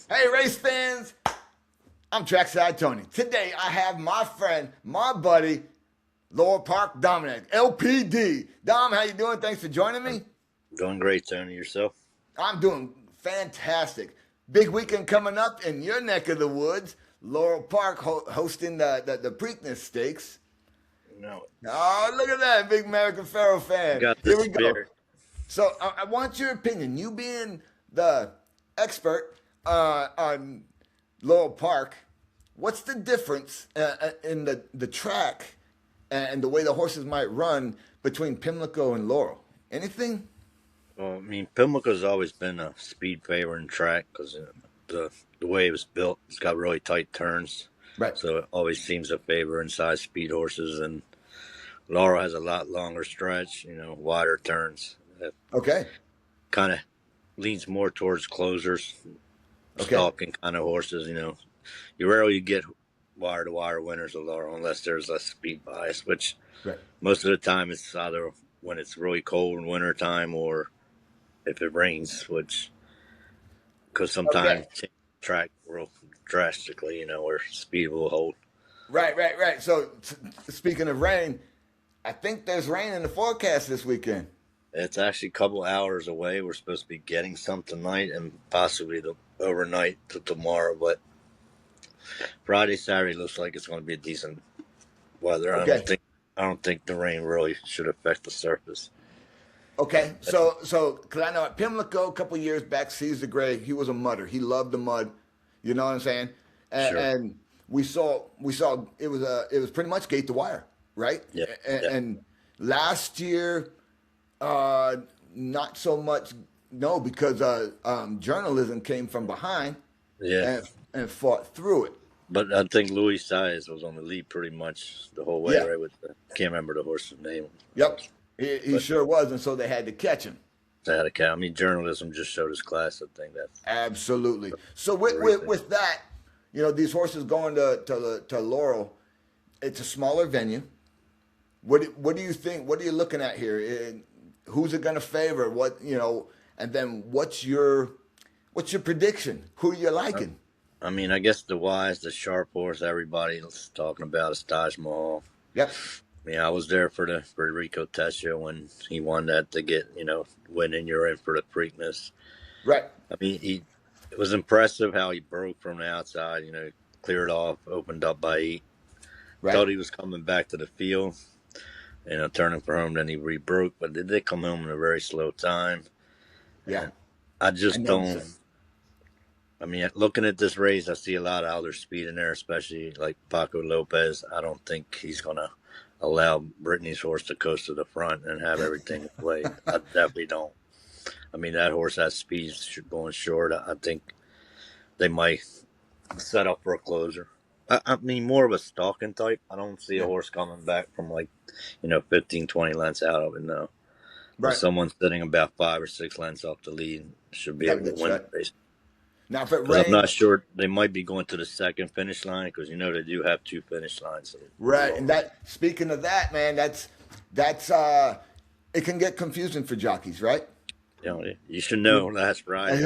Hey, race fans! I'm Trackside Tony. Today I have my friend, my buddy, Laurel Park Dominic, LPD. Dom, how you doing? Thanks for joining me. Doing great, Tony. Yourself? I'm doing fantastic. Big weekend coming up in your neck of the woods. Laurel Park hosting the Preakness Stakes. No, Oh, look at that, big American Pharoah fan. got the Here we go. spirit. So I want your opinion. You being the expert on Laurel Park, what's the difference in the track and the way the horses might run between Pimlico and Laurel? Anything? Well, I mean, Pimlico's always been a speed favoring track because the way it was built, it's got really tight turns, Right. so it always seems to favor inside speed horses. And Laurel has a lot longer stretch, wider turns. It Okay. kind of leans more towards closers, Okay. stalking kind of horses. You rarely get wire to wire winners of Laurel unless there's less speed bias, which Right. most of the time it's either when it's really cold in winter time or if it rains, which because Okay. sometimes change the track real drastically, where speed will hold. Right. So speaking of rain, I think there's rain in the forecast this weekend. It's actually a couple hours away. We're supposed to be getting some tonight and possibly the overnight to tomorrow, but Friday, Saturday looks like it's going to be decent weather. Okay. I don't think the rain really should affect the surface. Okay, so because I know at Pimlico a couple years back, Caesar Gray, he was a mudder. He loved the mud. You know what I'm saying? And, Sure. and we saw it was pretty much gate to wire, right? Yeah. And, Yeah. and last year, not so much. No, because journalism came from behind Yeah. and fought through it. But I think Louis Saez was on the lead pretty much the whole way, Yeah. right? Can't remember the horse's name. Yep. He But sure was, and so they had to catch him. they had a cat. I mean, journalism just showed his class. I think that's Absolutely. So the reason. with that, these horses going to Laurel, it's a smaller venue. What do you think? What are you looking at here? Who's it going to favor? And then what's your prediction? Who are you liking? I mean, I guess the wise, the sharp horse everybody's talking about is Taj Mahal. Yep. I mean, I was there for the Rico test show when he won that to get, winning you're in for the Preakness. Right. I mean, it was impressive how he broke from the outside, cleared off, opened up by 8. Right. Thought he was coming back to the field, turning for home. Then he rebroke, but they did come home in a very slow time. Yeah. And I I just noticed don't. him. I mean, looking at this race, I see a lot of other speed in there, especially like Paco Lopez. I don't think he's going to allow Brittany's horse to coast to the front and have everything in play. I definitely don't. I mean, that horse has speed going short. I think they might set up for a closer. I mean, more of a stalking type. I don't see a Yeah. horse coming back from 15, 20 lengths out of it, no. But Right. someone sitting about 5 or 6 lengths off the lead should be Got to able to get win shut. the race. Now, if it Because I'm rains, not sure they might be going to the second finish line because they do have 2 finish lines. right, and So, that speaking of that, man, that's it can get confusing for jockeys, right? you should know last Friday.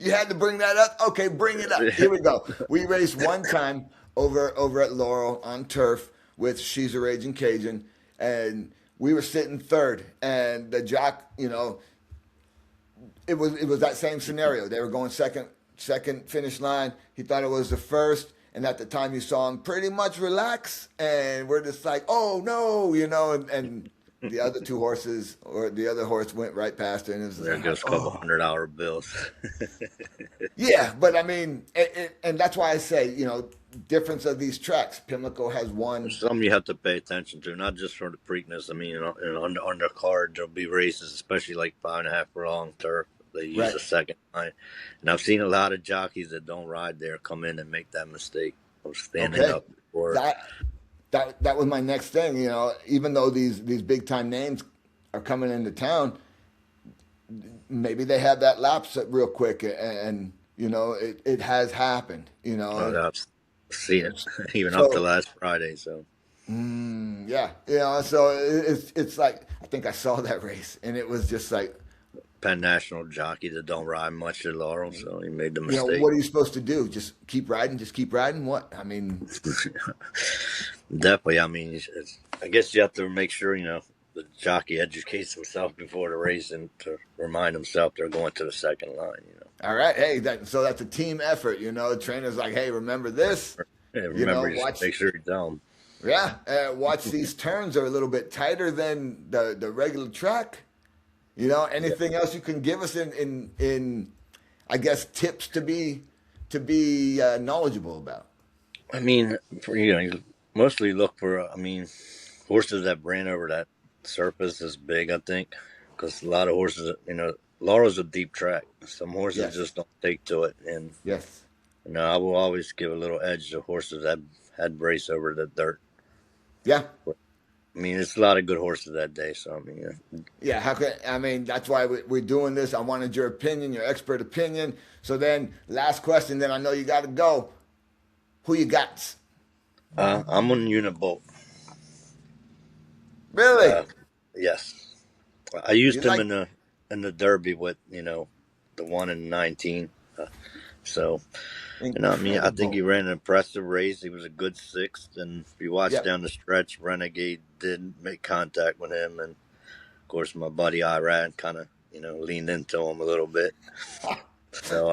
You had to bring that up. Okay, bring it up. Here we go. We raced one time over at Laurel on turf with She's a Raging Cajun, and we were sitting third, and the jock, it was that same scenario. They were going second finish line. He thought it was the first, and at the time you saw him pretty much relax, and we're just like, oh no, and the other two horses or the other horse went right past her, and it was There like, goes a couple oh. $100 bills. Yeah, but I mean, and that's why I say, difference of these tracks. Pimlico has one. Some you have to pay attention to, not just for the Preakness. I mean, on the card, there'll be races, especially like 5.5 furlong turf. They use Right. the second line. And I've seen a lot of jockeys that don't ride there come in and make that mistake of standing Okay. up before. That was my next thing. Even though these big time names are coming into town, maybe they have that lapse real quick, and it has happened. I've seen it even up to So last Friday. So yeah, so it's like I think I saw that race, and it was just like, Penn National jockey that don't ride much at Laurel, so he made the You know, mistake. what are you supposed to do? Just keep riding? Just keep riding? What? I mean, Definitely. I mean, I guess you have to make sure the jockey educates himself before the race and to remind himself they're going to the second line. all right. Hey, so that's a team effort. You know, the trainer's like, hey, remember this? Yeah, You know, remember, just watch. make sure you tell them. Yeah, watch these turns are a little bit tighter than the regular track. You know, anything else you can give us in I guess tips to be knowledgeable about? I mean, you mostly look for. I mean, horses that ran over that surface is big. I think because a lot of horses, Laurel's a deep track. Some horses Yes, just don't take to it, and yes, I will always give a little edge to horses that had race over the dirt. yeah, I mean, it's a lot of good horses that day. So I mean, yeah. How can I mean? That's why we're doing this. I wanted your opinion, your expert opinion. So then, last question. Then I know you got to go. Who you got? I'm on Unibolt. Really? Yes, I You used him like? in the Derby with the 1 in 19. So I mean, I think he Incredible. ran an impressive race. He was a good sixth, and if you watch Yep. down the stretch, Renegade did make contact with him, and of course, my buddy Irad kind of leaned into him a little bit. So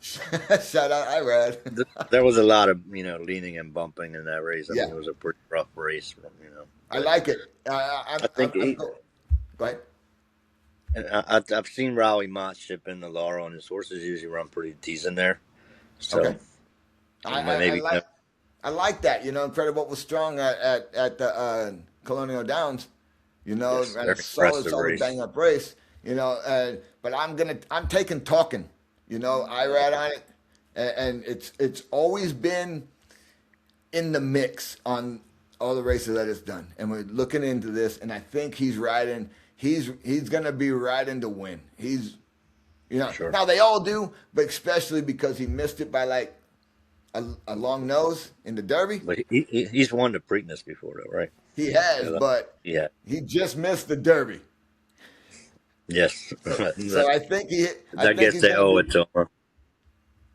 Shout out, Irad. there was a lot of leaning and bumping in that race. I Yeah, mean, it was a pretty rough race, I but like it. I think Go ahead. and I've seen Raleigh Mott ship in the Laurel, and his horses usually run pretty decent there. Okay. So I, I, I maybe like I like that. You know, Incredible was strong at the Colonial Downs. You know, yes, and a very impressive solid race. bang up race. You know, but I'm taking talking. You know, Irad on it, and it's always been in the mix on all the races that it's done. And we're looking into this, and I think he's riding. He's gonna be riding to win. Sure. Now they all do, but especially because he missed it by like a long nose in the Derby. But he's won the Preakness before, though, right? He has, Yeah. but Yeah. he just missed the Derby. Yes. So I I think guess he's they gonna owe be. it to him.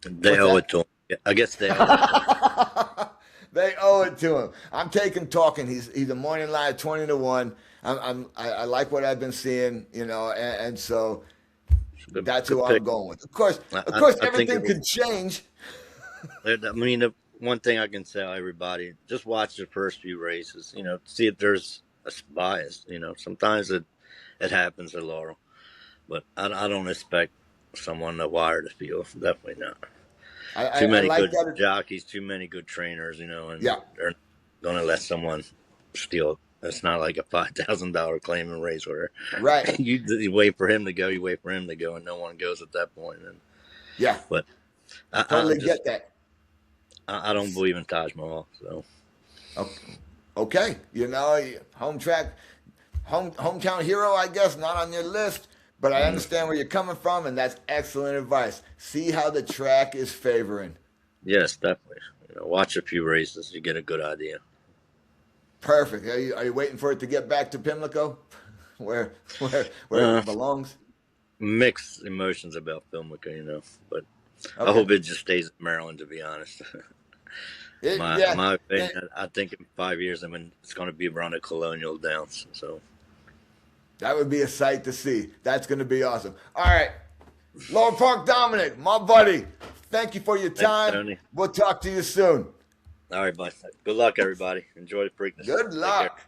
They What's owe that? it to him. Yeah, I guess they owe it to him. They owe it to him. I'm taking talking. He's a morning line 20-1. I like what I've been seeing, you know, and so that's Good who I'm pick. going with. Of course, I think everything could change. I mean, the one thing I can tell everybody: just watch the first few races. See if there's a bias. Sometimes it happens at Laurel, but I don't expect someone to wire the field. Definitely not. Too I many like good that. jockeys, too many good trainers, and Yeah, they're going to let someone steal it. It's not like a $5,000 claiming race where right. you wait for him to go, and no one goes at that point. Yeah, But totally I'm just get that. I don't believe in Taj Mahal, so Okay, you know, hometown hero, I guess, not on your list, but I understand where you're coming from, and that's excellent advice. See how the track is favoring. yes, definitely. Watch a few races, you get a good idea. Perfect. Are you waiting for it to get back to Pimlico, where Uh, it belongs? Mixed emotions about Filmica, but I Okay. hope it just stays in Maryland. To be honest, Yeah. my opinion, I think in 5 years, it's going to be around the Colonial Downs. So That would be a sight to see. That's going to be awesome. All right. Laurel Park Dominic, my buddy, thank you for your thanks, time. Tony. We'll talk to you soon. All right, bye. Good luck, everybody. Enjoy the Preakness. Good Take care. luck.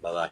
Bye bye.